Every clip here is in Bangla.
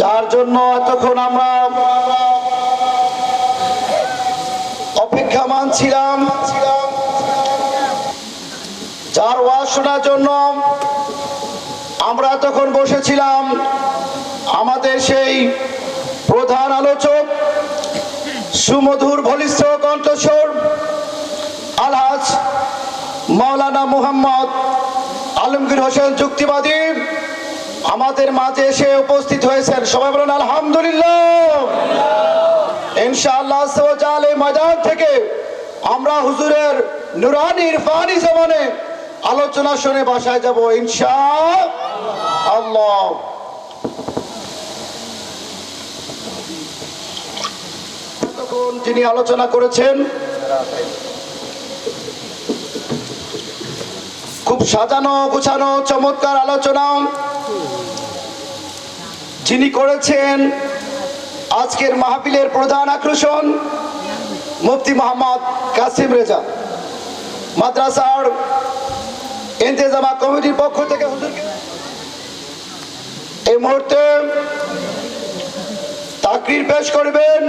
যার জন্য এতক্ষণ আমরা অপেক্ষামান ছিলাম, যার ওয়াজ শোনার জন্য আমরা এতক্ষণ বসেছিলাম, আমাদের সেই প্রধান আলোচক, সুমধুর বলিষ্ঠ কণ্ঠস্বর আলহাজ মাওলানা মুহাম্মদ আলমগীর হোসেন যুক্তিবাদী আমাদের মাঝে এসে উপস্থিত হয়েছেন। সবাই বলুন আলহামদুলিল্লাহ। ইনশাআল্লাহ এই ময়দান থেকে আমরা হুজুরের নুরানি ইরফানি জবানে আলোচনা শুনে বাসায় যাব ইনশাআল্লাহ। তখন যিনি আলোচনা করেছেন খুব সাজানো গুছানো চমৎকার আলোচনা যিনি করেছেন, আজকের মাহফিলের প্রধান আকর্ষণ মুফতি মোহাম্মদ কাসিম রেজা, মাদ্রাসার ইন্তেজামা কমিটির পক্ষ থেকে হুজুরকে এই মুহূর্তে তাকরীর পেশ করবেন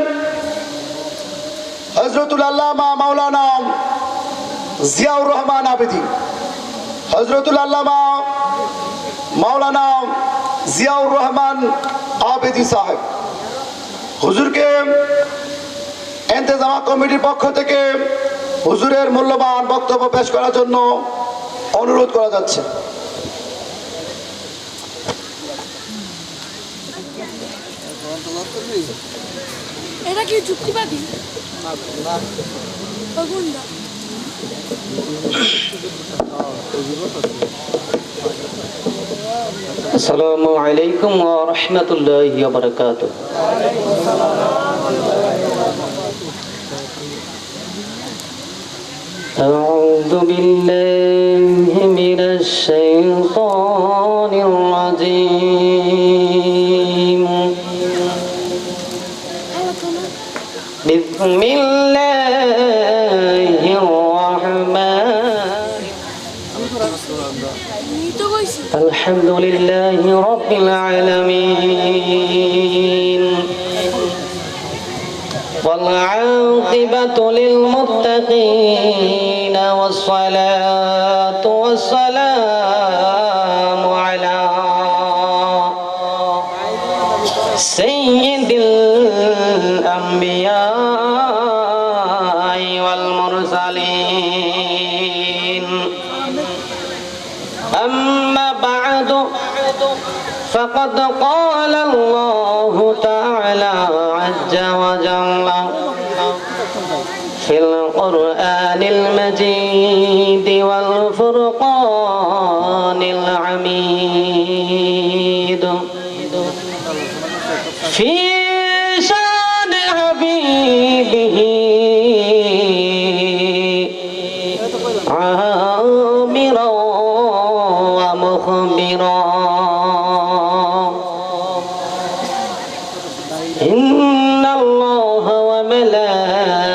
হযরতুল আল্লামা মাওলানা জিয়াউর রহমান আবেদী। হযরতুল আল্লামা মাওলানা জিয়াউর রহমান আবেদী সাহেব হুজুরকে ইন্তেজামা কমিটির পক্ষ থেকে হুজুরের মূল্যবান বক্তব্য পেশ করার জন্য অনুরোধ করা যাচ্ছে। এটা কি যুক্তিবাদী? আসসালামু আলাইকুম ওয়া রাহমাতুল্লাহি ওয়া বারাকাতুহু। أعوذ بالله من الشيطان الرجيم. بسم الله الرحمن الحمد لله رب العالمين والعاقبة للمتقين والصلاة والسلام على سيد الأنبياء والمرسلين. أما بعد فقد قال الله تعالى عز وجل في القرآن المجيد والفرقان الحميد في شان حبيبه عامرا ومخبرا إن الله وملائكته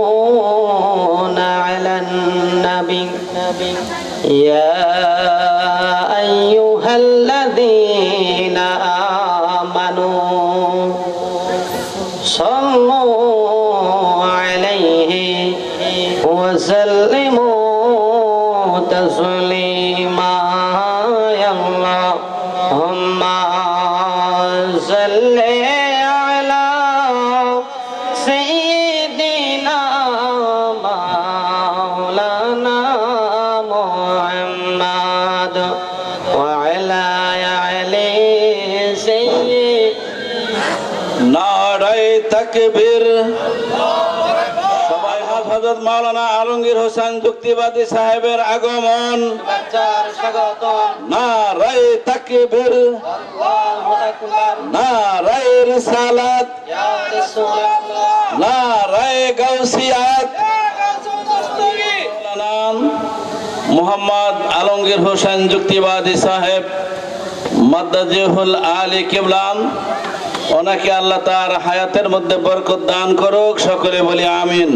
يصلون على النبي يا أيها الذين آمنوا صلوا عليه وسلموا تسليما. يا اللهم صل على سيدنا مولانا محمد وعلى آل سيدنا. নারায়ে তাকবীর। সবাই হযরত মাওলানা আলমগীর হোসেন যুক্তিবাদী সাহেবের আগমন। নারায়ে তাকবীর, নারায়ে রিসালাত, নারায়ে গাউসিয়াত। মাওলানা মুহাম্মদ আলমগীর হোসেন যুক্তিবাদী সাহেব মাদ্দাজিহুল আলী কিবলাম, ওনাকে আল্লাহ তার হায়াতের মধ্যে বরকত দান করুক, সকলে বলি আমিন।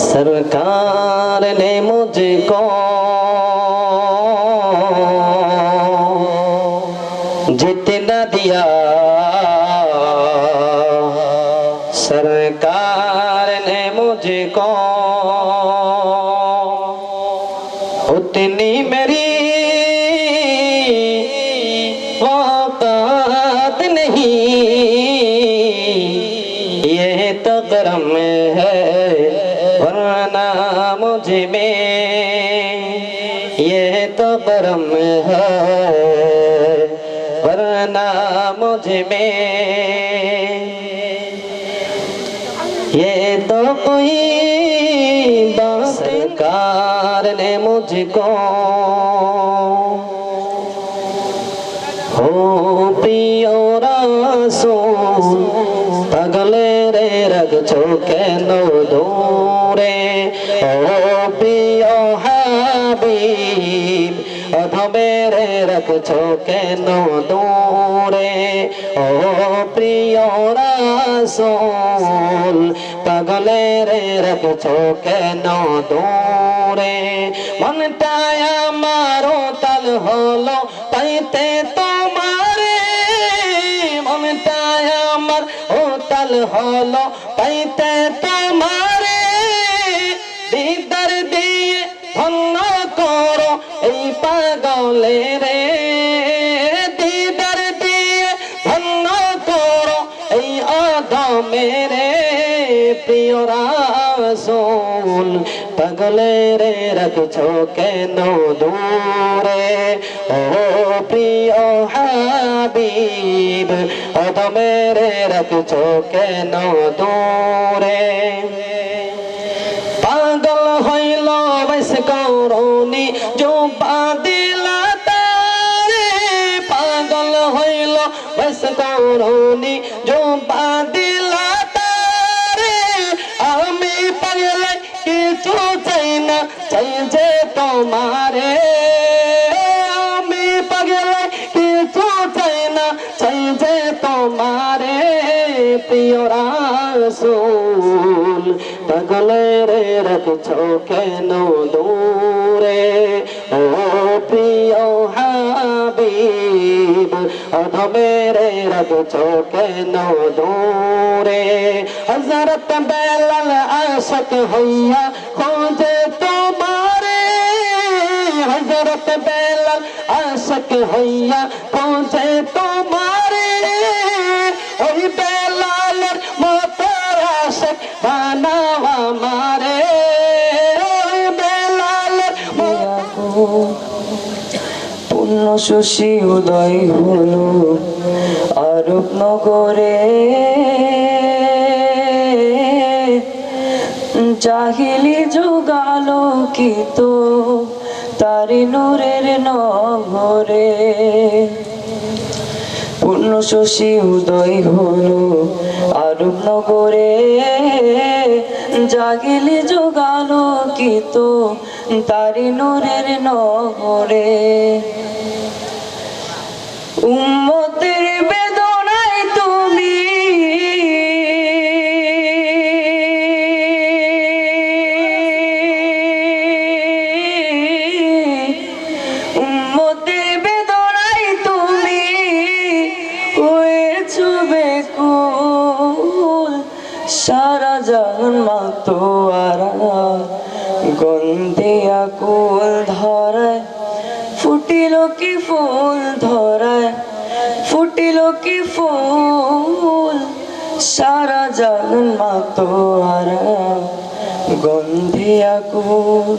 सरकार ने मुझको जितना दिया, सरकार ने मुझको उतनी मेरी औकात नहीं, ये तो करम है वरना मुझ में, ये तो करम है वरना मुझ में, ये तो कोई बात। सरकार ने मुझको हो प्रिय रसूल पगले रे रग चौके नो दूरे, ओ प्रिय हबीब अधमे रे रग चौके नो दूरे, ओ प्रिय रसूल पगले रे रग चौके नो दूरे। मनटाय मारो तल हलो पाइते तुम्हारे, मनटाय আমার হোতাল হলো পাইতে তোমারে, দিদার দিয়ে ধন্য করো এই পাগলে রে, দিদার দিয়ে ধন্য করো এই আদমে রে, প্রিয় রাসূল পাগলে রে রাখছো কেন দূরে, ও প্রিয় হাবিব আদমে রে রাখছো কেন দূরে। পাগল হইল বৈশ করুনি জোপা দিলা তারে, পাগল হইল বৈশ করুনি জোপা দিলা তারে, আমি পাগলে কিছু চাই না চাই যে তোমারে, আমি পাগলে কিছু চাই না চাই যে তোমারে, প্রিয় রাসূল পাগলে রে রাখছো কেন দূরে, ও প্রিয় হাবিব অধমে রে রাখছো কেন দূরে। হযরত বেলাল আশিক হইয়া খোঁজে তোমারে, হযরত বেলাল আশিক হইয়া খোঁজে তোমারে, ওই বেলালের মতো আশিক বানাও আমারে, ওই বেলালের মতো। পূর্ণ শশী উদয় হলো আরব নগরে, জাহিলি যুগ আলোকিত তারি নূরের নগরে, পূর্ণ শশী উদয় হলো আরব নগরে, জাগিলি যুগ আলোকিত তারি নূরের নগরে। উম্মতের বেদনায় তুমি সারা জাহান মাতোয়ারা গন্ধে আকুল ধরায়, ফুটিল কি ফুল ধরায়, ফুটিল কি ফুল, সারা জাহান মাতোয়ারা গন্ধে আকুল।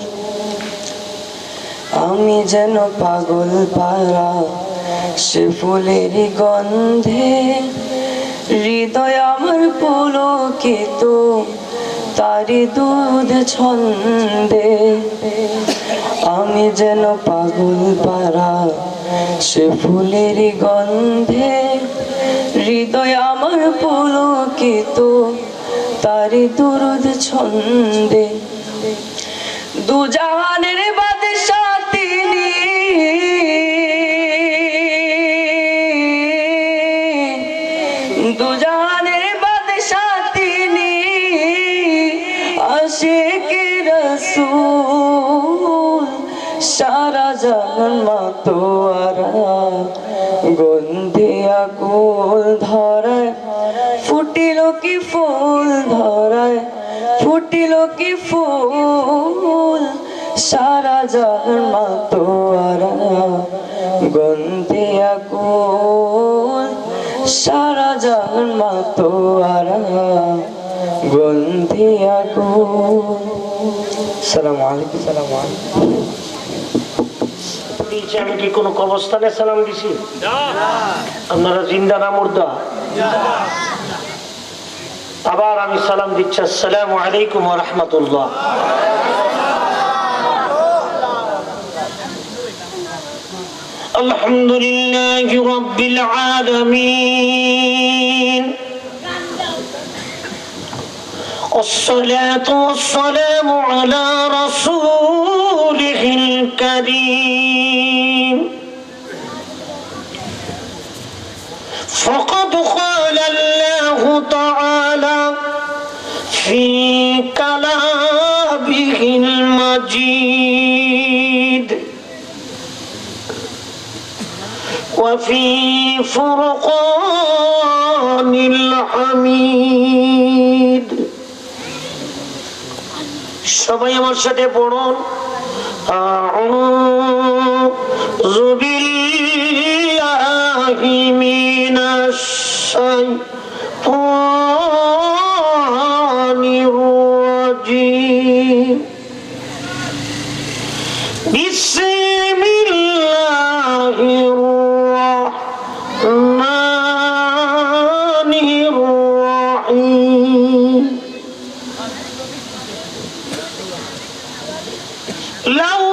আমি যেন পাগল পারা সে ফুলেরই গন্ধে, হৃদয় আমার পুলকিত তারি দুধ ছন্দে। আমি যেন পাগল পারা সে ফুলেরই গন্ধে, হৃদয় আমার পুলকিত তারি দুধ ছন্দে। দু জাহানের বাদশা তিনি, দুজাহানের বাদশাহ তিনি, আশিকে রাসূল সারা জাহান মাতোয়ারা গন্ধে আগুন ধরায় ফুটিল কি ফুল ধরায় ফুটিল কি ফুল সারা জাহান মাতোয়ারা গন্ধে আগুন সারা জাহান মাতোয়ারা গন্ধে আগুন। সালাম আলাইকুম। সালাম আলাইকুম। আমি কি কোনো কবরস্থানে সালাম দিছি? আপনারা জিন্দা না মুর্দা? আবার আমি সালাম দিচ্ছি, আসসালামু আলাইকুম ওয়া রাহমাতুল্লাহ। আলহামদুলিল্লাহি রাব্বিল আলামিন, والصلاة والسلام على رسوله الكريم. فقد قال الله تعالى في كلامه المجيد وفي فرقان الحميد. সবাই আমার সাথে পড়ুন, আউযু বিল্লাহি মিনাশ শাইতানির রাজীম। বিসমিল্লাহির রাহমানির রাহিম। لو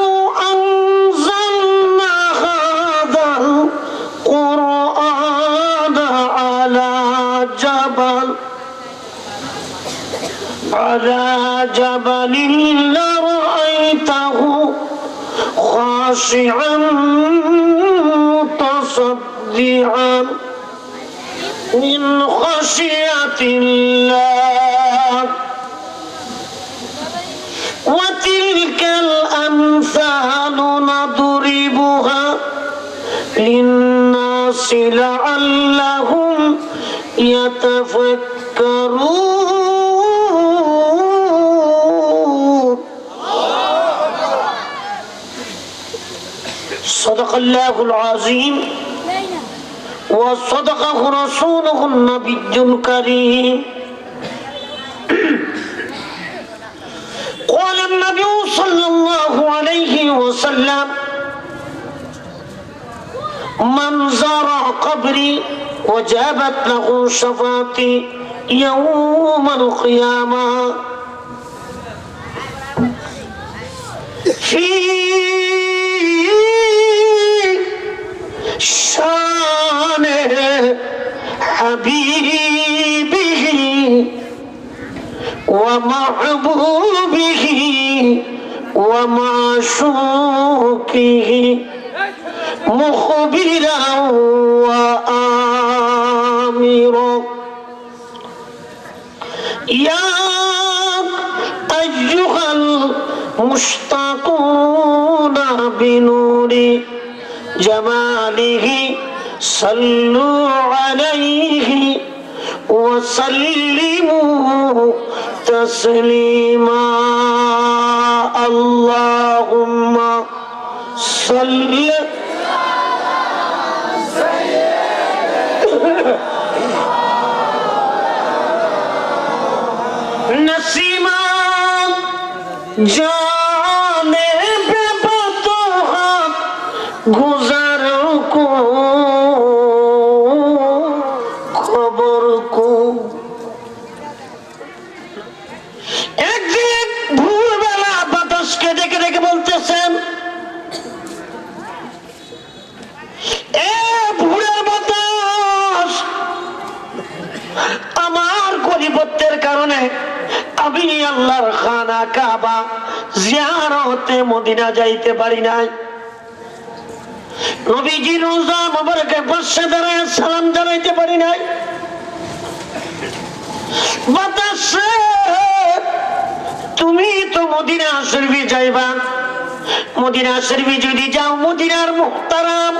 أنزلنا هذا القرآن على جبل لرأيته خاشعا متصدعا من خشية الله. وتلك الأمثال نضربها للناس لعلهم يتفكرون. صدق الله العظيم وصدقه رسوله النبي الكريم. قال النبي صلى الله عليه وسلم من زار قبري وجابت له شفاعتي يوم القيامة. في شان حبيبه ومحبوبه ومعشوقه مخبرا وآمرا. يا أيها المشتاقون بنور جماله صلوا عليه وسلموا تسليما. اللهم صل नसीमा जाने पे बतोहा गुजर को खबर को. একদিন ভোরবেলা বাতাসকে ডেকে ডেকে বলতেছেন, এ ভোরের বাতাস, আমার গরিবত্বের কারণে আমি আল্লাহর খানা কাবা জিয়ারতে মদিনা যাইতে পারি নাই। নবীজি রোজা মোবারকের পাশে দাঁড়ায় সালাম জানাইতে পারি নাই। বাতাসে তুমি তো মদিনা শরীফে যাইবা, মদিনা শরীফে যদি যাও, মদিনার মুহতারাম,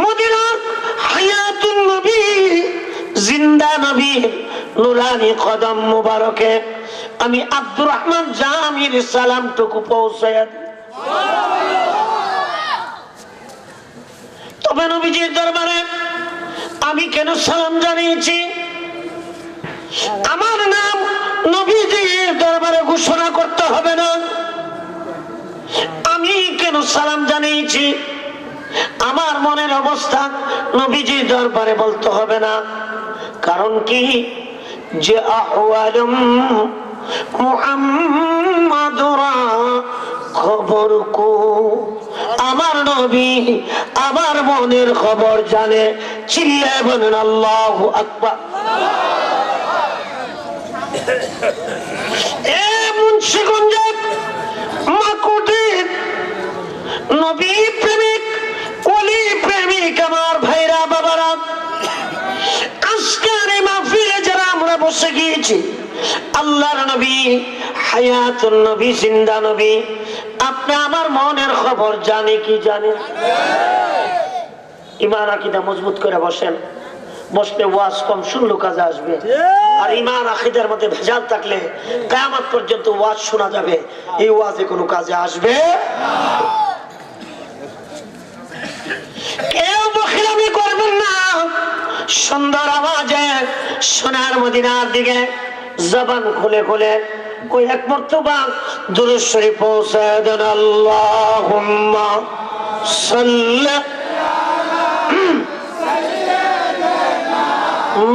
মদিনার হায়াতুন নবী, জিন্দা নবী নুরানি কদম মুবারকে আমি আব্দুর রহমান জামির সালামটুকু পৌঁছায়া দিই। তবে নবীজির দরবারে আমি কেন সালাম জানিয়েছি? আমার নাম নবীজির দরবারে ঘোষণা করতে হবে না। আমি কেন সালাম জানিয়েছি? আমার মনের অবস্থা নবীজির দরবারে বলতে হবে না। কারণ কি? যে আহওয়ালুম মুহাম্মাদুরা খবর কো, আমার নবী আমার মনের খবর জানে। চিল্লায় বলেন আল্লাহু আকবার। এ মুন্সিগঞ্জে মাকুটির নবী প্রেমিক, ওলি প্রেমিক আমার ভাইরা বাবারা, আজকের এই মাহফিলে যারা আমরা বসে গিয়েছি, আল্লাহর নবী, হায়াতুন নবী, জিন্দা নবী, আপনি আমার মনের খবর জানে কি জানে? ঈমান আকীদা মজবুত করে বসেন, বসলে ওয়াজ কম শুনলো কাজে আসবে। আর ঈমান আকীদার মধ্যে ভেজাল থাকলে কিয়ামত পর্যন্ত ওয়াজ শোনা যাবে, এই ওয়াজে কোনো কাজে আসবে না। কেউ বখিলামি করবেন না। সুন্দর আওয়াজে সোনার মদিনার দিকে জবান খুলে খুলে ওই এক মর্তবা দুরূদ শরীফ পৌঁছায় দেন। আল্লাহুম্মা সাল্লি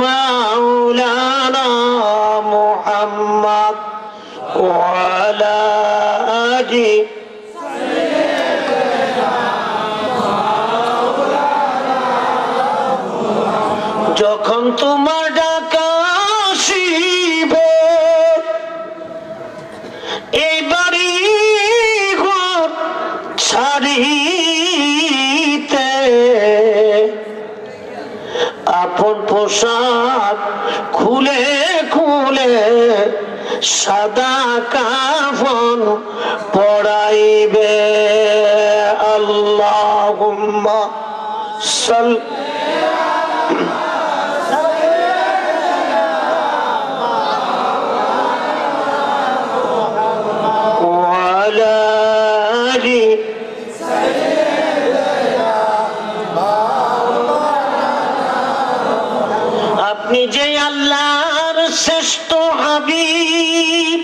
মাওলানা মুহাম্মদ ওয়া আলা আলি যখন তোমার ডাকা আসিবে, এই বাড়ি ঘর ছাড়িতে, আপন পোশাক খুলে খুলে সাদা কাফন পরাইবে। আল্লাহুম্মা সাল্লি আপনি যে আল্লাহর শ্রেষ্ঠ হাবিব,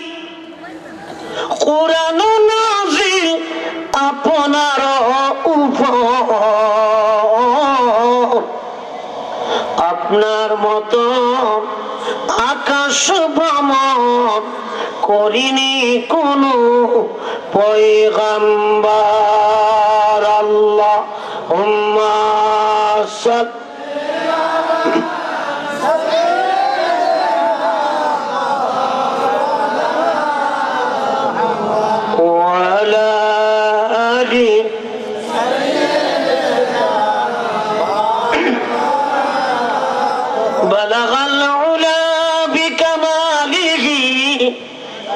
কুরআন নাযিল আপনার উপর, আপনার মতো আকাশ ভ্রমণ করিনি কোনো পয়গম্বর। আল্লাহুম্মা সাল্লি بلغ العلا بكماله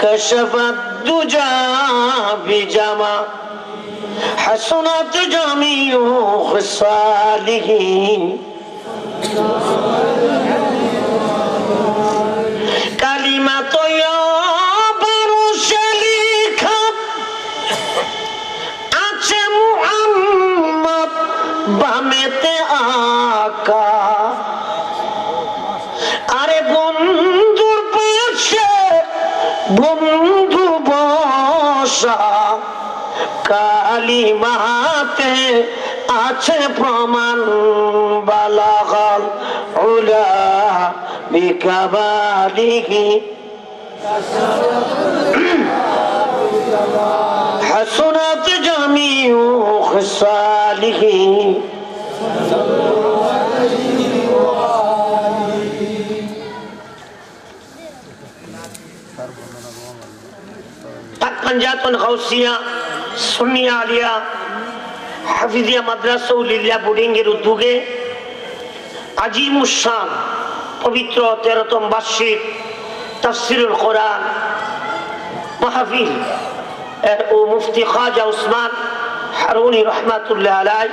كشف الدجى بجمال حسنت جميع خصاله كلمة يا برسليكا আছে মুহাম্মদ বামেতে আকা, আরে বন্ধুর পাশে বন্ধু বসা, কালিমাতে আছে প্রমাণ। বালাগাল উলা বিকামালিহি হাসনাত জামিউ খিসালিহি। পাঞ্জাতন গাউসিয়া, সুন্নিয়া আলিয়া, হাফিজিয়া মাদ্রাসা ও লিলিয়া বোর্ডিং এর উদ্যোগে আজিমুস শান পবিত্র 13তম বার্ষিক তাফসিরুল কোরআন মাহফিল এর ও মুফতি খাজা উসমান হারুনি রহমাতুল্লাহ আলাই,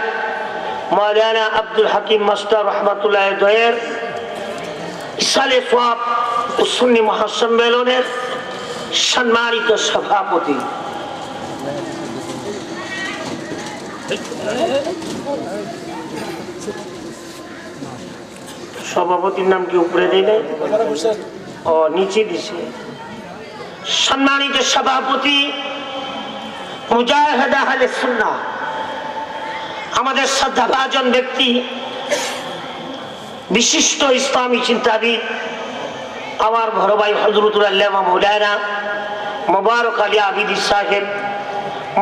মাওলানা আব্দুল হাকিম মাস্টার রহমাতুল্লাহ দয়ের ইসালে সোয়াব ও সুন্নি মহাসম্মেলনের সম্মানিত সভাপতি, সভাপতির নাম কি উপরে দেয় নাই? ও নিচে দিছে। সম্মানিত সভাপতি মুজাহিদ আহলে সুন্নাহ, আমাদের শ্রদ্ধাভাজন ব্যক্তি, বিশিষ্ট ইসলামী চিন্তাবিদ, আমার বড় ভাই হযরতুল আল্লামা মাওলানা মুবারক আলী আবিদি সাহেব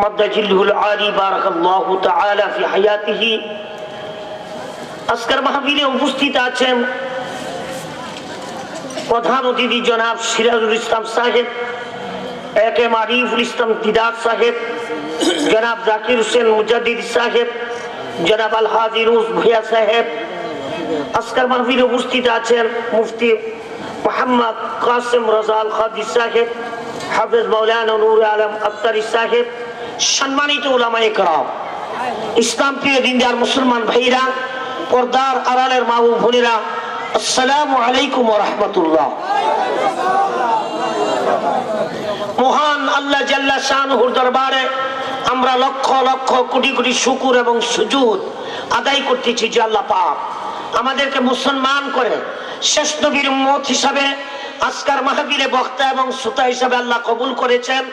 মাদ্দাজিলহুল আলী বারাকাল্লাহু তাআলা ফি হায়াতিহি। আজকের মাহফিলে উপস্থিত আছেন প্রধান অতিথি জনাব সিরাজুল ইসলাম সাহেব, একে মারিফুল ইসলাম দিদার সাহেব, জনাব জাকির হোসেন মুজাদ্দিদ সাহেব, জনাব আল হাজি রুস ভুইয়া সাহেব। আজকের মাহফিলে উপস্থিত আছেন মুফতি মোহাম্মদ কাসেম রাজাল খাদি সাহেব, হাফেজ মাওলানা নূর আলম আক্তারি সাহেব, সম্মানিত উলামায়ে কেরাম, ইসলাম প্রিয় দিনদার মুসলমান ভাইরা, পর্দার আড়ালের মা ও বোনেরা, আসসালামু আলাইকুম ওয়া রাহমাতুল্লাহ। মহান আল্লাহ জাল্লা শানুহুর দরবারে আমরা লক্ষ লক্ষ কোটি কোটি শুকর এবং সুজুদ আদায় করতেছি যে আল্লাহ পাক আমাদেরকে মুসলমান করে শেষ নবীর উম্মত হিসাবে আজকের মাহফিলে বক্তা এবং শ্রোতা হিসাবে আল্লাহ কবুল করেছেন।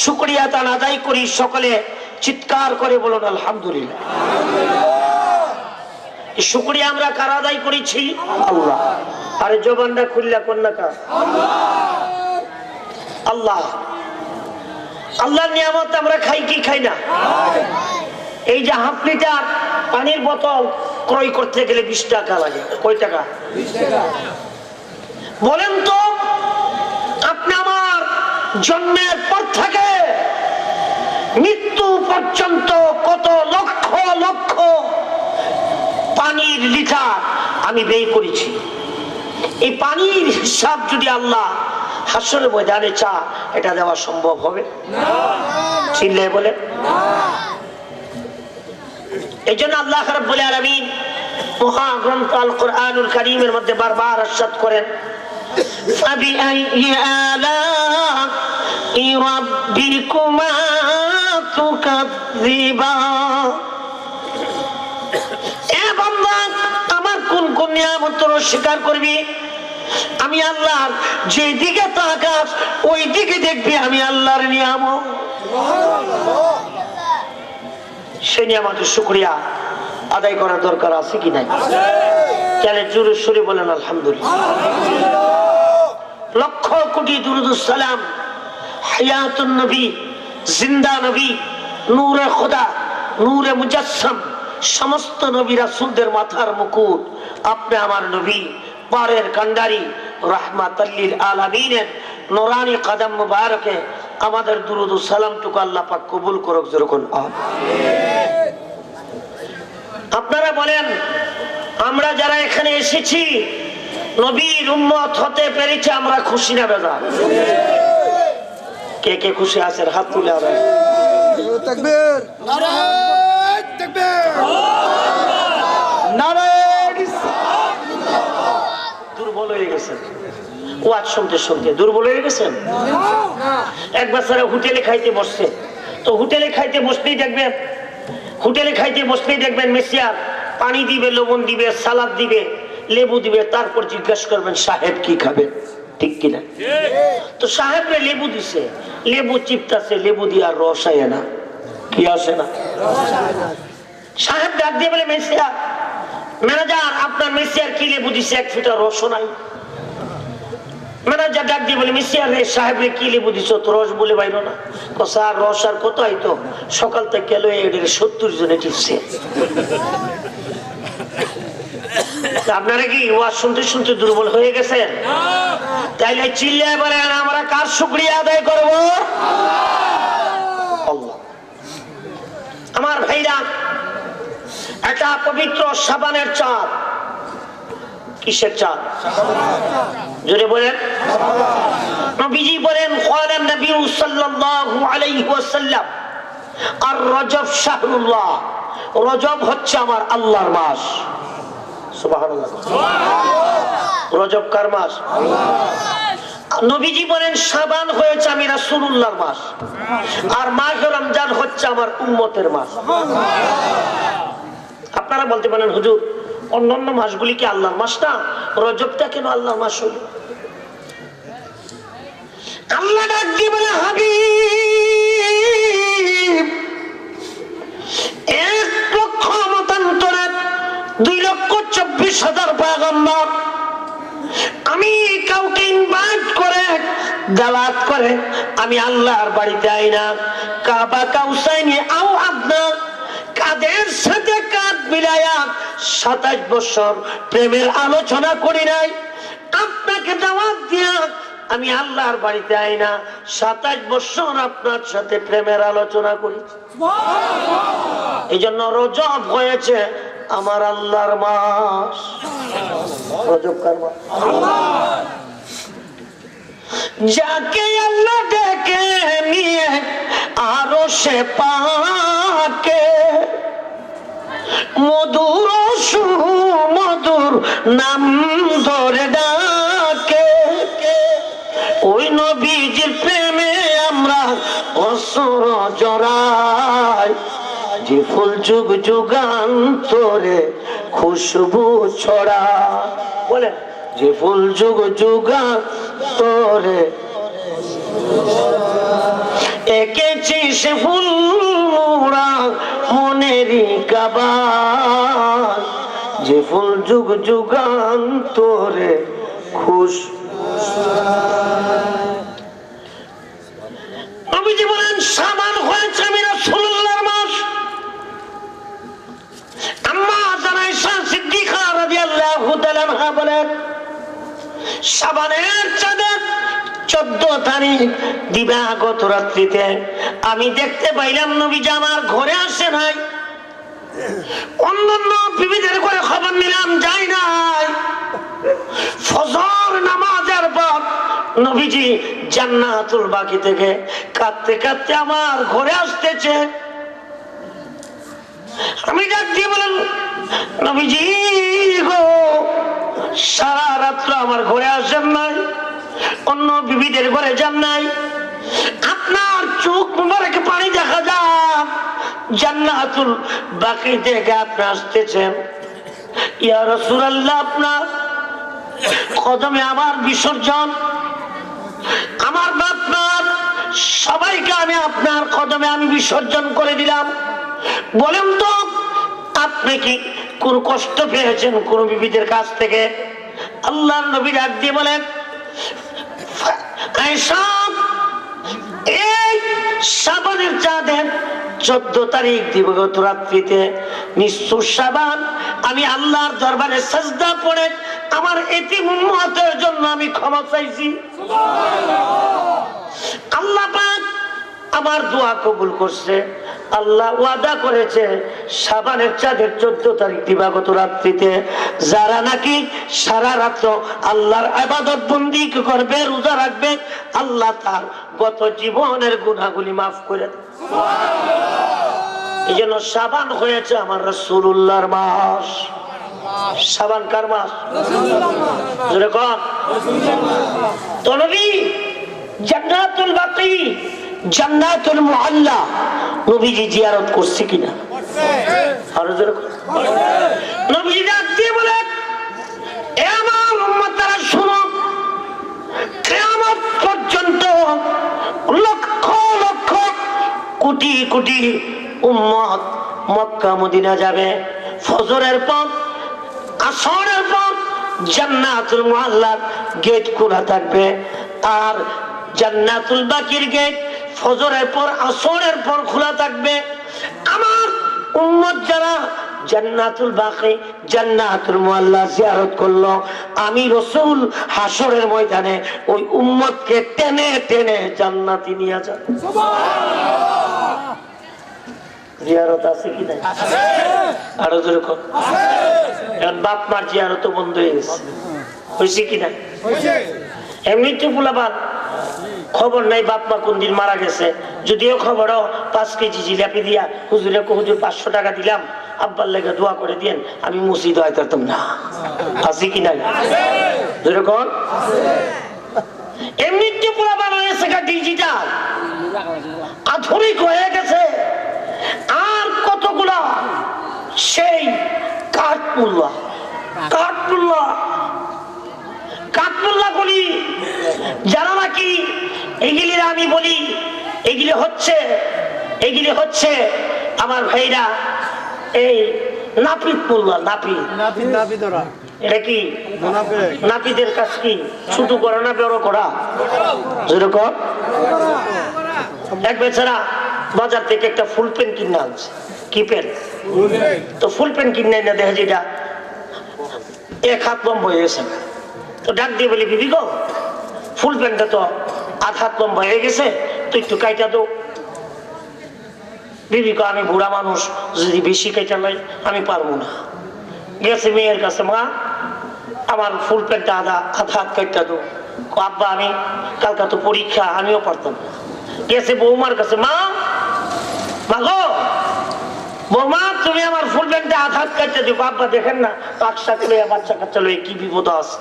শুকরিয়া তান আদায় করি, সকলে চিৎকার করে বলুন আলহামদুলিল্লাহ। শুকরিয়া আমরা কার আদায় করেছি? আল্লাহ। আরে জবানটা খুললা কন্যা কার? আল্লাহ। আল্লাহর নিয়ামত আমরা খাই কি খাই না? এই যে হাফ লিটার পানির বোতল ক্রয় করতে গেলে 20 টাকা লাগে। কয় টাকা? 20 টাকা। বলেন তো আপনি আমার জন্মের পর থেকে মৃত্যু পর্যন্ত কত লক্ষ লক্ষ পানির লিটার আমি ব্যয় করেছি। এই পানির হিসাব যদি আল্লাহ হাসরের ময়দানে চা, এটা দেওয়া সম্ভব হবে না? চিল্লায় বলেন না। এই জন্য আল্লাহ রাব্বুল আলামিন মহাগ্রন্থ আল কোরআনুল কারীমের মধ্যে বারবার ইরশাদ করেন, ফাবিআইয়ি আলা'i রাব্বিকুমা তুকাযযিবান। এ বান্দা, আমার কোন কোন নিয়ামত স্বীকার করবি? আমি আল্লাহ যেদিকে তাকাস ওই দিকে দেখবি আমি আল্লাহর নিয়ামত। সেই নিয়ামতের শুকরিয়া আদায় করার দরকার আছে কি নাই? তাহলে জোরে সুরে বলেন আলহামদুলিল্লাহ। লক্ষ কোটি দুরূদ সালাম হায়াতুন নবী, জিন্দা নবী, নূরে খোদা, নূরে মুজাসসাম, সমস্ত নবী রাসূলদের মাথার মুকুট আপনি আমার নবী পারের কান্ডারি রাহমাতাল লিল আলামিনের নূরানি কদম মুবারকে আমাদের দুরূদ ও সালামটুকু আল্লাহ পাক কবুল করুক। যেরকম আমিন। আপনারা বলেন, আমরা যারা এখানে এসেছি নবীর উম্মত হতে পেরেছি, আমরা খুশি না বেজার? কে কে খুশি আছেন হাত তুলে আছেন? তাকবীর, নারায়ে তাকবীর, নারায়ে রিসালাত। দুর্বল হয়ে গেছেন ওয়াজ শুনতে শুনতে, দুর্বল হয়ে গেছেন? এক বাচ্চারা হোটেলে খাইতে বসছে, তো হোটেলে খাইতে বসলেই দেখবেন, হোটেলে খাইতে বসলেই দেখবেন মেসিয়ার পানি দিবে, লবণ দিবে, সালাদ দিবে, লেবু দিবে, তারপর জিজ্ঞাসা করবেন সাহেব কি খাবে, ঠিক কিনা? তো সাহেবরে লেবু দিছে, লেবু চিপতাছে, লেবু দিয়ে আর রস আয় না, কি আসে না? সাহেব ডাক দিয়ে বলে, মেসিয়ার, ম্যানেজার আপনার মেসিয়ার কি লেবু দিছে, এক ফোঁটা রসও নাই। ম্যানেজার ডাক দিয়ে বলে, মেসিয়ার রে সাহেব রে কি লেবু দিছ, তো রস বলে বাইরো না। স্যার রস আর কত হয়তো, সকাল থেকে গেল 70 জনে টিপছে। আপনারা কি ওয়াজ শুনতে শুনতে দুর্বল হয়ে গেছেন? তাইলে চিল্লায় বলেন, আমরা কার শুকরিয়া আদায় করব? আল্লাহ। আমার ভাইরা, এটা পবিত্র শাবানের চাঁদ, কিসের চাঁদ? জোরে বলেন। নবীজি বলেন قال النبي صلى الله عليه وسلم الرجب شهر الله রজব হচ্ছে আমার আল্লাহর মাস। সুবহানাল্লাহ। রজব কার মাস? নবীজি বলেন শাবান হয়েছে আমি রাসূলুল্লাহর মাস, আর মাহে রমজান হচ্ছে আমার উম্মতের মাস। আপনারা বলতে পারেন হুজুর অন্যান্য মাসগুলি কি আল্লাহর মাস না, রজবটা কেন আল্লাহর মাস হলো? আল্লাহ ডাক দিয়ে বলে হাবিব 1,00,000 মতান্তরে 2,24,000 পয়গম্বর আমি কাউকে ইনভাইট করে দাওয়াত করে আমি আল্লাহর বাড়িতে আই না। কাবা কাউসাইনি আও আদনা কাদের সাথে কাঁধ মিলায়া 27 বছর প্রেমের আলোচনা করি নাই। আপনাকে দাওয়াত দিয়া আমি আল্লাহর বাড়িতে আই না, 27 বছর আপনার সাথে প্রেমের আলোচনা করি। এই জন্য রজব হয়েছে আমার আল্লাহর মাস। রজব কার মাস? যাকে আল্লাহ ডেকে নিয়ে আরো সে পাকে মধুর সুমধুর নাম ধরে ডাকে, ওই নবীজির প্রেমে আমরা অসুর জড়াই, যে ফুল যুগ যুগান্তরে খুশবু ছড়া। বলে যে ফুল যুগ যুগান্তরে এঁকেছি সে ফুল মোরা মনেরই কাবায়, যে ফুল যুগ যুগান্তরে খুশ। নবীজি বলেন শাবান হয়েছে আমি রাসূলুল্লাহর মাস। আম্মা আয়েশা সিদ্দিকা রাদিয়াল্লাহু তাআলা আনহা বলেন শাবানের চাঁদে 14 তারিখ দিবাগত রাত্রিতে আমি দেখতে পাইলাম নবীজি আমার ঘরে আসে নাই। অন্যান্য বিবিদের ঘরে খবর নিলাম, যাই নাই। ফজর নামাজের পর নবীজি জান্নাতুল বাকি থেকে কাঁদতে কাঁদতে আমার ঘরে আসতেছে। আমি ডাক দিয়ে বলেন নবীজি গো, সারা রাত্র আমার ঘরে আসেন নাই, অন্য বিবিদের ঘরে যান নাই, আপনার চোখ মুবারকে পানি দেখা যায়, জান্নাতুল বাকি থেকে আপনি আসতেছেন। ইয়া রাসূলুল্লাহ আপনার কদমে আমার বিসর্জন, আমার বাপমার সবাইকে আমি আপনার কদমে আমি বিসর্জন করে দিলাম। বলেন তো আপনি কি কোন কষ্ট পেয়েছেন কোন বিবিদের কাছ থেকে? আল্লাহর নবী ডাক দিয়ে বলেন আয়েশা, এই শাবানের চাঁদের 14 তারিখ দিবাগত রাত্রিতে নিঃশ্বাস শাবান আমি আল্লাহর দরবারে সাজদা পড়ে আমার এতিম উম্মতের জন্য আমি ক্ষমা চাইছি। আল্লাহ পাক আমার দোয়া কবুল করছে। আল্লাহ ওয়াদা করেছে শাবানের চাঁদের 14 তারিখ দিবাগত রাত্রিতে যারা নাকি সারা রাত আল্লাহর ইবাদত বন্দি করবে, রোজা রাখবে, আল্লাহ তার গত জীবনের গুনাহগুলি মাফ করে দেবে। এই জন্য শাবান হয়েছে আমার রাসূলুল্লাহর মাস। শাবান কার মাস? জোরে কোন? তো নবী জান্নাতুল বাকি, জান্নাতুল মুআল্লা নবীজি জিয়ারত করছে কিনা? আরো জোরে নবীজি ডাক দিয়ে বলে এ আমার উম্মতরা শুনো, কিয়ামত পর্যন্ত লক্ষ লক্ষ কোটি কোটি উম্মত মক্কা মদিনা যাবে। ফজরের পর আসরের পর জান্নাতুল মুআল্লার গেট খোলা থাকবে, আর জান্নাতুল বাকির গেট ফজরের পর আসরের পর খোলা থাকবে। আমার উম্মত যারা জান্নাতুল বাকি জান্নাতুল মুআল্লা জিয়ারত করলো, আমি রাসূল হাসরের ময়দানে ওই উম্মতকে টেনে টেনে জান্নাতে নিয়ে যাব। জিয়ারত আছে কি নাই? আরো জোরে কর। এখন বাপ মার জিয়ারত বন্ধ হয়ে গেছে, হয়েছে কি নাই? এমনি তো পোলাপান খবর নাই বাপ মা কোন দিন মারা গেছে, যদিও খবরও 5 কেজি জিলাপি দিয়া হুজুরে হুজুর 500 টাকা দিলাম, আব্বার লেগে দোয়া করে দিয়েন, আমি মসজিদ হইতাম না। আছে কি নাই? যেরকম এমনি তো পোলাপান হয়েছে ডিজিটাল, আধুনিক হয়ে গেছে। আর কতগুলা সেই কাঠমুল্লা কাঠমুল্লা কাঠমুল্লা বলি যারা নাকি এগুলি, আমি বলি এগুলি হচ্ছে আমার ভাইরা এই নাপিত মোল্লা। এটা কি নাপিতের কাজ? কি ছোট করা না বড় করা? যেরকম এক বেচারা বাজার থেকে একটা ফুল পেন কিনে আনছে। কি পেন? তো ফুল পেন কিনে না দেখে যেটা 1 হাত লম্বা হয়ে গেছে, তো ডাক দিয়ে বলি, বিবি গো, ফুল প্যান্টটা তো 1/2 হাত লম্বা হয়ে গেছে, তো একটু কাইটা দো। বিবি গো, আমি বুড়া মানুষ, যদি বেশি কাইটা লাই আমি পারবো না। গেছে মেয়ের কাছে, মা আমার ফুল প্যান্টটা 1/2 হাত কাইটা দো। আব্বা আমি কালকা তো পরীক্ষা, আমিও পারতাম না। গেছে বৌমার কাছে, মা গো বৌমা, তুমি আমার ফুল প্যান্টটা 1/2 হাত কাইটা দিও। আব্বা দেখেন না পাকশাক লইয়া বাচ্চা কাচ্চা লইয়া কি বিপদ আছে।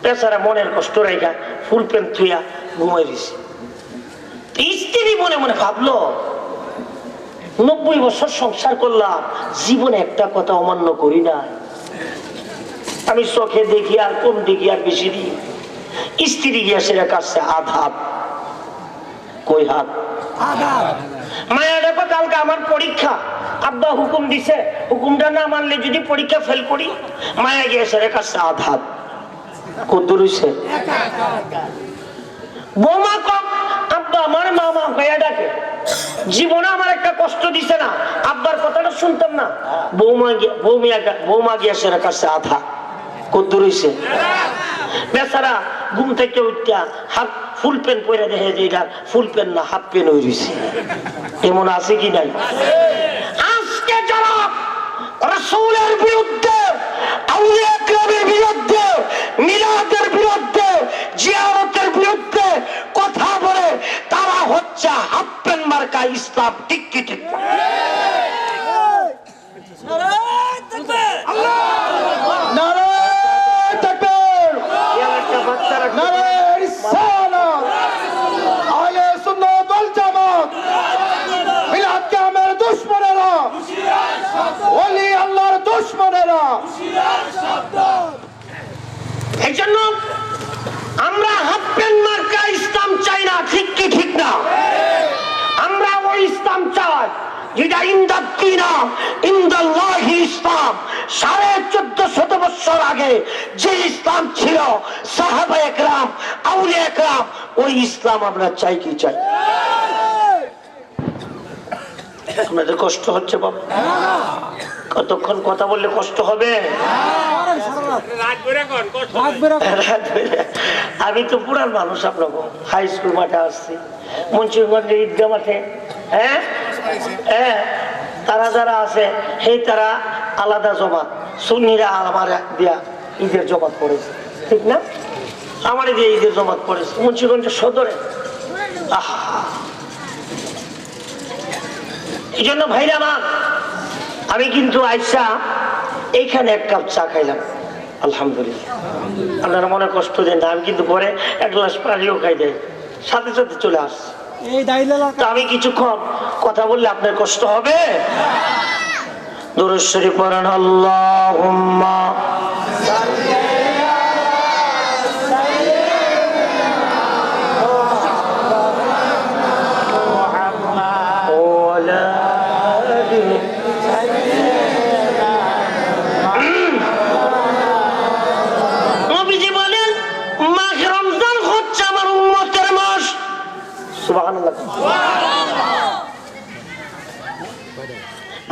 বেচারা মনের কষ্ট রেখা ফুল প্যান্ট থুইয়া ঘুমাই দিছে। স্ত্রী মনে মনে ভাবলো, 90 বছর সংসার করলাম, জীবনে একটা কথা অমান্য করি না। আমি চোখে দেখি আর কম দেখি আর বেশি দিই। স্ত্রী গিয়া সেটা কাছে 1/2 হাত। কই হাত? মায়া দেখো, কালকে আমার পরীক্ষা, আব্বা হুকুম দিছে, হুকুমটা না মানলে যদি পরীক্ষা ফেল করি। মায়া গিয়া সেটা কাছে 1/2 হাত। কত রইছে? বৌমা কম, আব্বা আমার মামা কয়া ডাকে, জীবনে আমার একটা কষ্ট দিছে না, আব্বার কথাটা শুনতাম না। বৌমা গিয়া সেরা কাছে 1/2। কত রইছে? বেচারা ঘুম থেকে উঠা হাফ ফুল প্যান্ট পরে দেখে যে এটা ফুল প্যান্ট না, হাফ প্যান্ট হয়ে রইছে। এমন আছে কি নাই? আজকে যারা রাসূলের বিরুদ্ধে, আউলিয়া কেরামের বিরুদ্ধে, মিলাদের বিরুদ্ধে, জিয়ারতের বিরুদ্ধে কথা বলে, তারা হচ্ছে হাফ প্যান্ট মার্কা ইসলাম। ঠিক কি ঠিক? এই জন্য আমরা হাফ প্যান্ট মার্কা ইসলাম চাই না। ঠিক কি ঠিক না? আমরা ওই ইসলাম চাই যেটা ইনদাল্লাহি ইসলাম। 1450 বছর আগে যে ইসলাম ছিল, সাহাবায়ে কেরাম, আউলিয়া কেরাম, ওই ইসলাম আমরা চাই কি চাই? আপনাদের কষ্ট হচ্ছে বাবা? কতক্ষণ কথা বললে কষ্ট হবে? আমি তো পুরান মানুষ, আপনার হাই স্কুল মাঠে আসছি, মুন্সিগঞ্জের ঈদগাহ মাঠে। হ্যাঁ হ্যাঁ, তারা যারা আছে সেই তারা আলাদা জমাত, সুন্নিরা আমার দিয়া ঈদের জমাত পড়েছে, ঠিক না? আমার দিয়ে ঈদের জমাত পড়েছে মুন্সিগঞ্জের সদরে। এই জন্য ভাইরা আমার, আমি কিন্তু আইসা এইখানে 1 কাপ চা খাইলাম, আলহামদুলিল্লাহ। আপনারা মনে কষ্ট দেন না, আমি কিন্তু পরে 1 গ্লাস পানিও খাই দেয়, সাথে সাথে চলে আসছে। আমি কিছুক্ষণ কথা বললে আপনার কষ্ট হবে। দুরূদ শরীফ পড়েন, আল্লাহুম্মা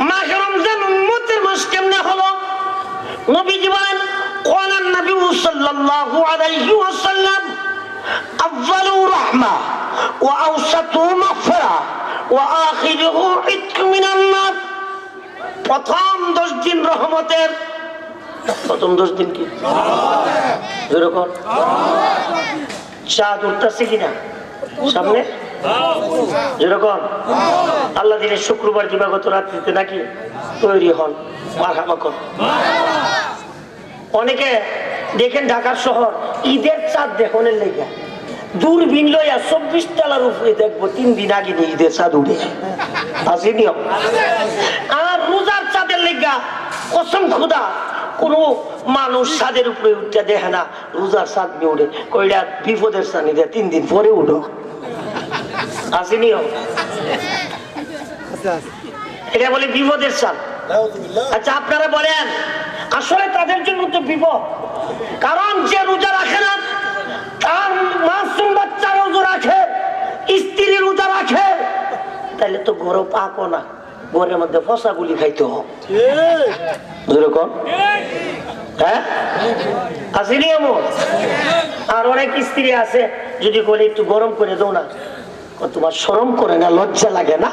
মাহে রমজান উম্মতের মাস কেমনে হলো? নবীজি বলেন, ক্বালা নবী সাল্লাল্লাহু আলাইহি ওয়াসাল্লাম, আউয়ালু রাহমা ওয়া আওসাতু মাগফিরা ওয়া আখিরুহু ইতকুম মিনান নার। প্রথম 10 দিন রহমতের। প্রথম 10 দিন কি যেরকম চাঁদ উঠতেছে কিনা সামনে যেরকম আল্লাহ দিনের শুক্রবার দিবাগত রাত্রিতে নাকি তৈরি হন মারহাবা কর। অনেকে দেখেন ঢাকার শহর ঈদের চাঁদ দেখনের লেগে দূরবীন লইয়া 24 তলার উপরে দেখবো 3 দিন আগে নিয়ে ঈদের চাঁদ উঠে আছে নিয়ম। আর রোজার চাঁদের লেগা কসম খোদা কোন মানুষ ছাদের উপরে উঠতে দেখে না রোজার চাঁদ নিয়ে উঠে কইরা বিপদের স্থানে 3 দিন পরে উঠো আছে নিয়ম। এটা বলে বিপদের চাঁদ। আচ্ছা আপনারা বলেন আসলে তাদের জন্য তো বিপদ, কারণ যে রোজা রাখে না তার মাসুম বাচ্চা রোজা রাখে, স্ত্রী রোজা রাখে, তাহলে তো গরু পাকো না, ঘরের মধ্যে ফসা গুলি খাইতে হবে। হ্যাঁ আসেনি এমন? আর অনেক স্ত্রী আছে যদি বলে একটু গরম করে দাও না, তোমার শরম করে না, লজ্জা লাগে না?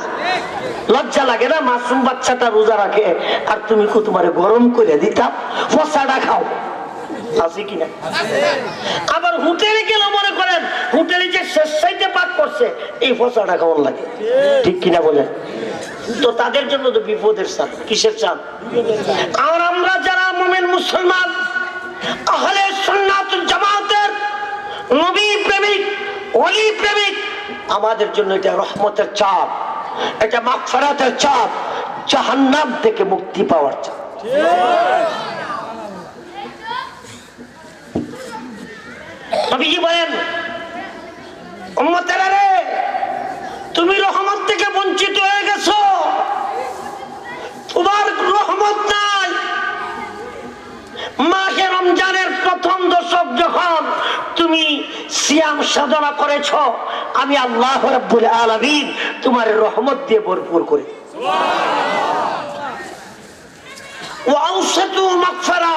লজ্জা লাগে না? মাসুম বাচ্চাটা রোজা রাখে আর তুমি তোমার গরম করে দিতাম, ফসাটা খাও। আছে কিনা? আবার হোটেলে গেলে মনে করেন হোটেলে যে শেষ সাইডে পাক করছে এই ফসাটা খাওয়ার লাগে, ঠিক কিনা বলেন? তো তাদের জন্য তো বিপদের চাঁদ। কিসের চাঁদ? আর আমরা যারা মুমিন মুসলমান আহলে সুন্নাত ওয়াল জামাতের নবী প্রেমিক ওলি প্রেমিক, আমাদের জন্য এটা রহমতের চাঁদ, এটা মাগফিরাতের চাঁদ, জাহান্নাম থেকে মুক্তি পাওয়ার চাঁদ। নবীজি বলেন উম্মতেরা রে, তুমি রহমত থেকে বঞ্চিত হয়ে গেছো, তোমার রহমত নাই। মাহে রমজানের প্রথম দশক যখন তুমি সিয়াম সাধনা করেছো, আমি আল্লাহ রাব্বুল আলামিন তোমার রহমত দিয়ে ভরপুর করে ওয়া আওসাতু মাগফিরা।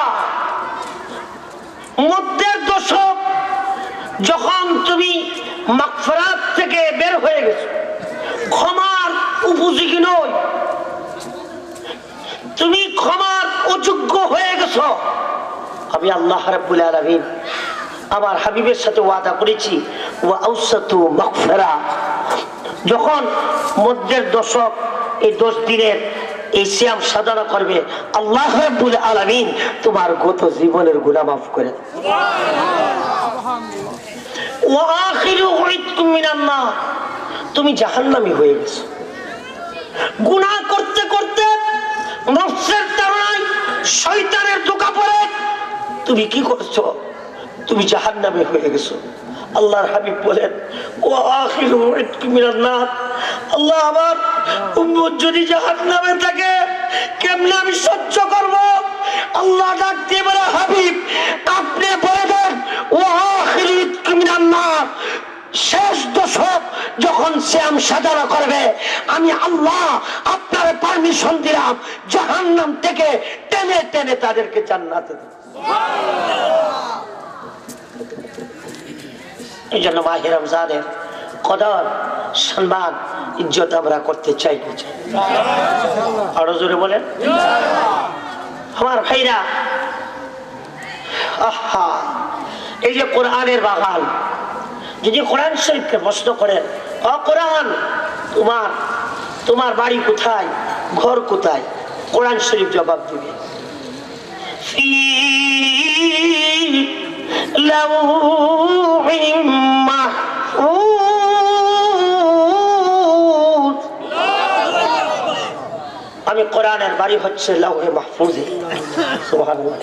মধ্যের দশক যখন তুমি মাগফিরাত থেকে বের হয়ে গেছো, ক্ষমার উপযোগী নয়, তুমি ক্ষমার অযোগ্য হয়ে গেছো, আমি আল্লাহ রাব্বুল আলামিন আমার হাবিবের সাথে ওয়াদা করেছি ওয়া আওসাতু মাগফিরা। যখন মধ্যের দশক এই 10 দিনের এই সিয়াম সাধনা করবে, আল্লাহ রাব্বুল আলামিন তোমার গত জীবনের গুনাহ মাফ করে দেন। ওয়া আখিরু ইতকুম মিনান নার। তুমি জাহান্নামী হয়ে গেছো, গুনাহ করতে করতে নফসের তাড়নায় শয়তানের ধোঁকা পড়ে তুমি কি করছো? তুমি জাহান্নামী হয়ে গেছো। আল্লাহর হাবিব বলেন ওয়া আখিরু ইতকুম মিনান নার। আল্লাহ আমার উম্মত যদি জাহান্নামে থাকে কেমনে আমি সহ্য করব? আল্লাহ ডাক দিয়ে বলে হাবিব আপনি বলে দেন ওয়া আখিরু ইতকুম মিনান নার। শেষ দশক যখন সিয়াম সাধনা করবে, আমি আল্লাহ আপনার পারমিশন দিলাম জাহান্নাম থেকে টেনে টেনে তাদেরকে জান্নাতে দেব। এই জন্য মাহে রমজানের কদর সম্মান ইজ্জত আমরা করতে চাই না চাই? আরো জোরে বলেন আমার ভাইরা। আহা, এই যে কোরআনের বাগান, যদি কোরআন শরীফকে প্রশ্ন করেন ও কোরআন তোমার বাড়ি কোথায়, ঘর কোথায়, কোরআন শরীফ জবাব দিবে ফি লাউহিম মাহফুজ। আমি কোরআনের বাড়ি হচ্ছে লাউহে মাহফুজে। সুবহানাল্লাহ।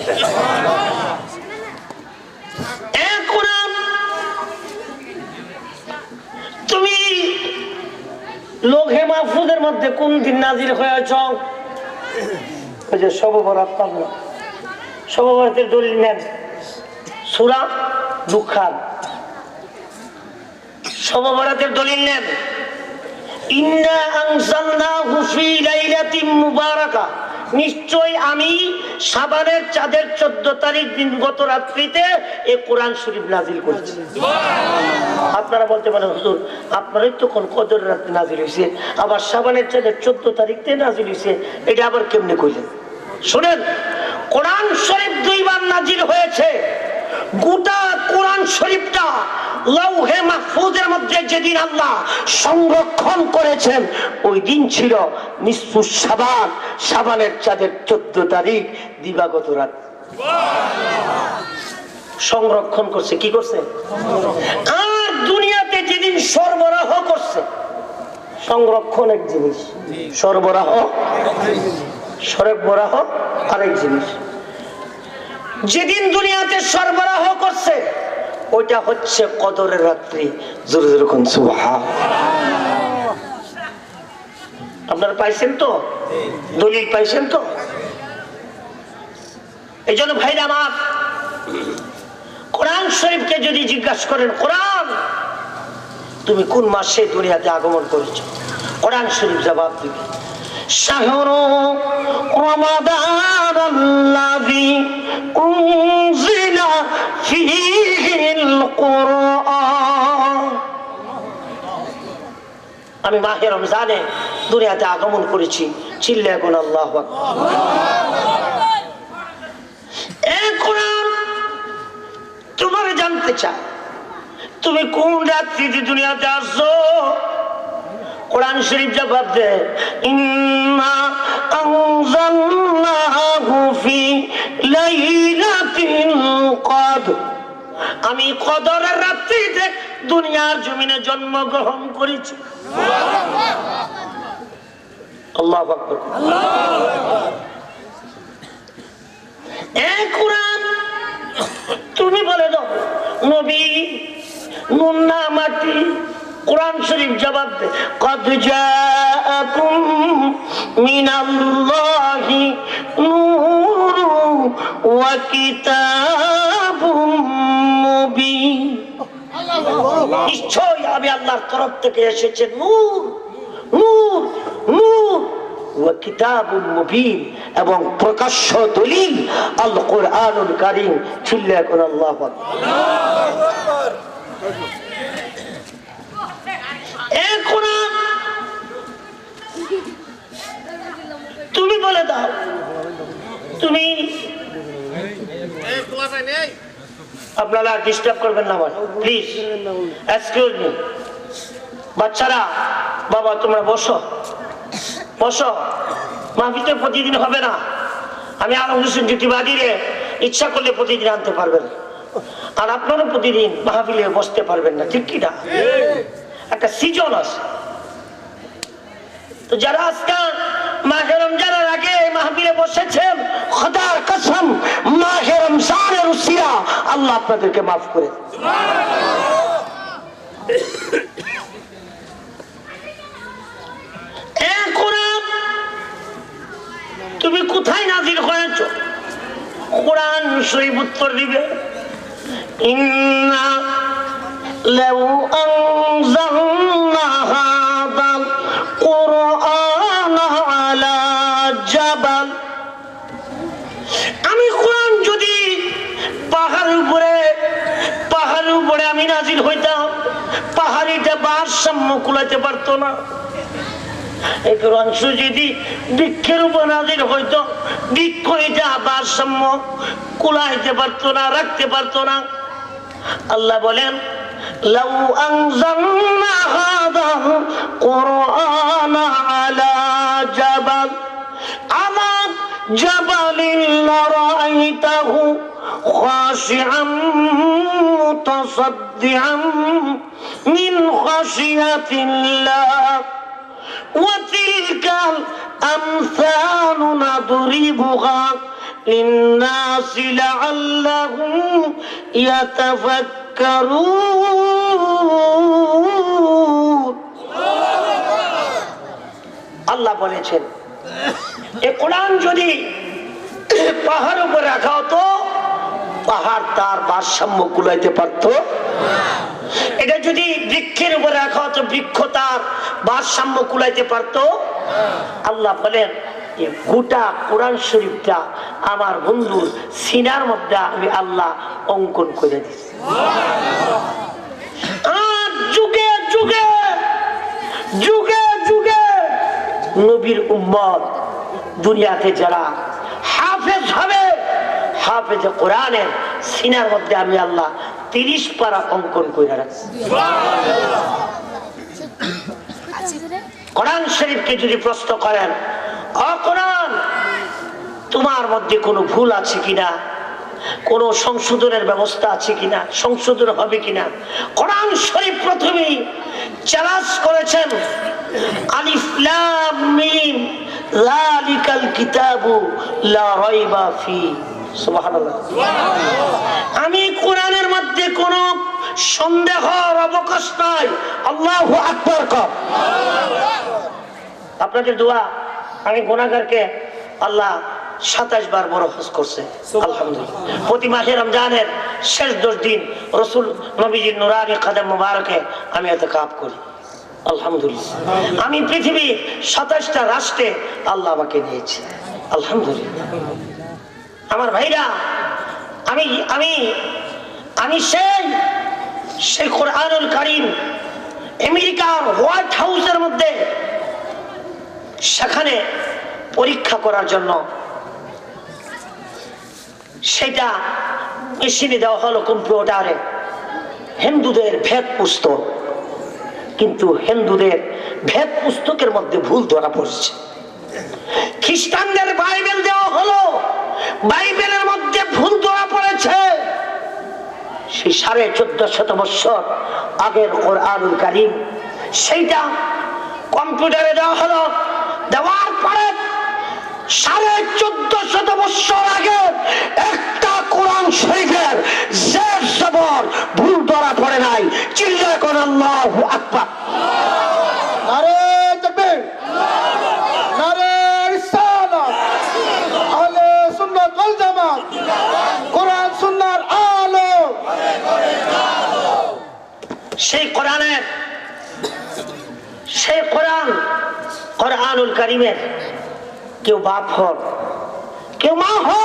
তুমি লৌহে মাহফুজের মধ্যে কোন দিন নাজিল হয়েছ? ওই যে শবে বরাত পাবনা, শবে বরাতের দলিল নেন সূরা দুখান, শবে বরাতের দলিল নেন ইন্না আনজালনাহু ফি লাইলাতিন মুবারাকা নিশ্চয় আমি শাবানের চাঁদের 14 তারিখ দিন গত রাত্রিতে এই কোরআন শরীফ নাজিল করেছি। আপনারা বলতে পারেন হুজুর আপনারই তো কোন কদরের রাত্রে নাজিল হয়েছে, আবার শাবানের চাঁদের 14 তারিখতে নাজিল হয়েছে, এটা আবার কেমনে কইলেন? শুনেন, কোরআন শরীফ 2 বার নাজিল হয়েছে। গোটা কোরআন শরীফটা লৌহে মাহফুজের মধ্যে যেদিন আল্লাহ সংরক্ষণ করেছেন ওই দিন ছিল নিসফু শাবান, শাবানের চাঁদের 14 তারিখ দিবাগত রাত। সংরক্ষণ করছে, কি করছে? আর দুনিয়াতে যেদিন সরবরাহ করছে, সংরক্ষণ এক জিনিস, সরবরাহ আরেক জিনিস। যেদিন দুনিয়াতে সরবরাহ করছে ওইটা হচ্ছে কদরের রাত্রি। জোরে জোরে কোন সুবহান। আপনারা পাইছেন তো, দলিল পাইছেন তো? এই জন্য ভাইরা আমার, কোরআন শরীফকে যদি জিজ্ঞাসা করেন কোরআন তুমি কোন মাসে দুনিয়াতে আগমন করেছো, কোরআন শরীফ জবাব দিবে শাহরু রমাদানাল্লাযী উনজিলা ফীহিল কুরআন। আমি মাহে রমজানে দুনিয়াতে আগমন করেছি, চিল্লে এখন আল্লাহু আকবার। এই কোরআন তোমার জানতে চায় তুমি কোন রাত্রিতে দুনিয়াতে আসছো, কোরআন শরীফ জবাব দেয় ইন্না আনজালনাহু ফি লাইলাতিল কদর। আমি কদরের রাত্রিতে দুনিয়ার জমিনে জন্মগ্রহণ করেছি। আল্লাহু আকবার। এই কোরআন তুমি বলে দাও নবী নুন না মাটি? কোরআন শরীফ জবাব দে কদ জাআকুম মিনাল্লাহি নূরুন ওয়া কিতাবুম মুবিন। নিশ্চয় আমি আল্লাহর তরফ থেকে এসেছে নূর, নূর, নূর ওয়া কিতাবুম মুবিন, এবং প্রকাশ্য দলিল আল কোরআনুল কারীম। চিল্লা করে আল্লাহু আকবার। তুমি বলে দাও, তুমি আপনারা ডিস্টার্ব করবেন না প্লিজ, এক্সকিউজ মি। বাচ্চারা বাবা তোমরা বসো, বসো। মাহফিলে প্রতিদিন হবে না। আমি আলম হোসেন জুটিবাদীরে ইচ্ছা করলে প্রতিদিন আনতে পারবেন, আর আপনারা প্রতিদিন মাহফিলে বসতে পারবেন না, ঠিক কি না? একটা সিজন আছে। তো যারা আজকে মাহে রমজানের আগে মাহফিলে বসেছেন, খোদার কসম মাহে রমজানের উসিলা আল্লাহ আপনাদেরকে মাফ করে। এই কোরআন তুমি কোথায় নাজিল হয়েছো? কোরআন শরীফ উত্তর দিবে ইন্না লাউ আনজালনা হাযাল কুরআন আলা জাবাল। আমি কোরআন যদি পাহাড়ের উপরে আমি নাজিল হইতাম, পাহাড়িটা ভারসাম্য কুলাইতে পারতো না। এই কোরআন যদি বৃক্ষের উপর নাজিল হইতো, বৃক্ষ এটা ভারসাম্য কুলাইতে পারতো না, রাখতে পারতো না। আল্লাহ বলেন লাউ আনজালনা হাযাল কুরআন আলা জাবাল লারাআইতাহু খাশিআম মুতাসাদ্দিআম মিন খাশিয়াতিল্লাহ ওয়া তিলকাল আমসালু নাদরিবুহা লিন-নাসি লাআল্লাহুম ইয়াতাফাক্কারুন। আল্লাহ বলেছেন এই কোরআন যদি পাহাড় উপর রাখা হতো, পাহাড় তার ভারসাম্য কুলাইতে পারতো। এটা যদি বৃক্ষের উপর রাখা হতো, বৃক্ষ তার ভারসাম্য কুলাইতে পারতো। আল্লাহ বলেন এই গোটা কোরআন শরীফটা আমার বন্ধুর সিনার মধ্যে আমি আল্লাহ অঙ্কন করে দিচ্ছি। আর যুগে যুগে যুগে যুগে নবীর উম্মত দুনিয়াতে যারা হাফেজ হবে, হাফেজে কোরআনের সিনার মধ্যে আমি আল্লাহ 30 পারা অঙ্কন করে রাখছি। কোরআন শরীফকে যদি প্রশ্ন করেন, ও কোরআন, তোমার মধ্যে কোনো ভুল আছে কিনা, কোনো সংশোধনের ব্যবস্থা আছে কিনা, সংশোধন হবে কিনা, কোরআন শরীফ প্রথমেই চ্যালেঞ্জ করেছেন, আলিফ লাম মিম যালিকাল কিতাবু লা রাইবা ফি। সুবহানাল্লাহ। আমি কোরআনের মধ্যে কোনো সন্দেহের অবকাশ নাই। আল্লাহু আকবার। আপনাদের দোয়া, আমি গুনাহগারকে আল্লাহ 27 বার বড় হজ করছে, আলহামদুলিল্লাহ। প্রতি মাসে রমজানের শেষ 10 দিন রাসূল নবীজির নুরানি কদম মুবারকে আমি ইতিকাফ করি, আলহামদুলিল্লাহ। আমি পৃথিবীর 27টা রাষ্ট্রে আল্লাহ আমাকে নিয়েছে, আলহামদুলিল্লাহ। আমার ভাইরা, আমি আমি আমি সেই কোরআনুল কারীম আমেরিকার হোয়াইট হাউসের মধ্যে সেখানে পরীক্ষা করার জন্য সেটা মেশিনে দেওয়া হলো, কম্পিউটারে, হিন্দুদের ভেদ পুস্তক। কিন্তু হিন্দুদের ভেদ পুস্তকের মধ্যে ভুল ধরা পড়ছে। খ্রিস্টানদের বাইবেল দেওয়া হলো, বাইবেলের মধ্যে ভুল ধরা পড়েছে। সেই 1450 বছর আগের কোরআনুল কারীম সেইটা কম্পিউটারে দেওয়া হলো। দেওয়ার পরে 1450 বছর আগে একটা কোরআন শরীফের জের জবর ভুল ধরা পড়ে নাই। চিল্লায় কোন আল্লাহু আকবার। নারে তাকবীর, নারে রিসালাত, আহলে সুন্নাত ওয়াল জামাত, কোরআন সুন্নাহর আলো। সেই কোরআনুল কারীমের কেউ বাপ হোক, কেউ মা হোক,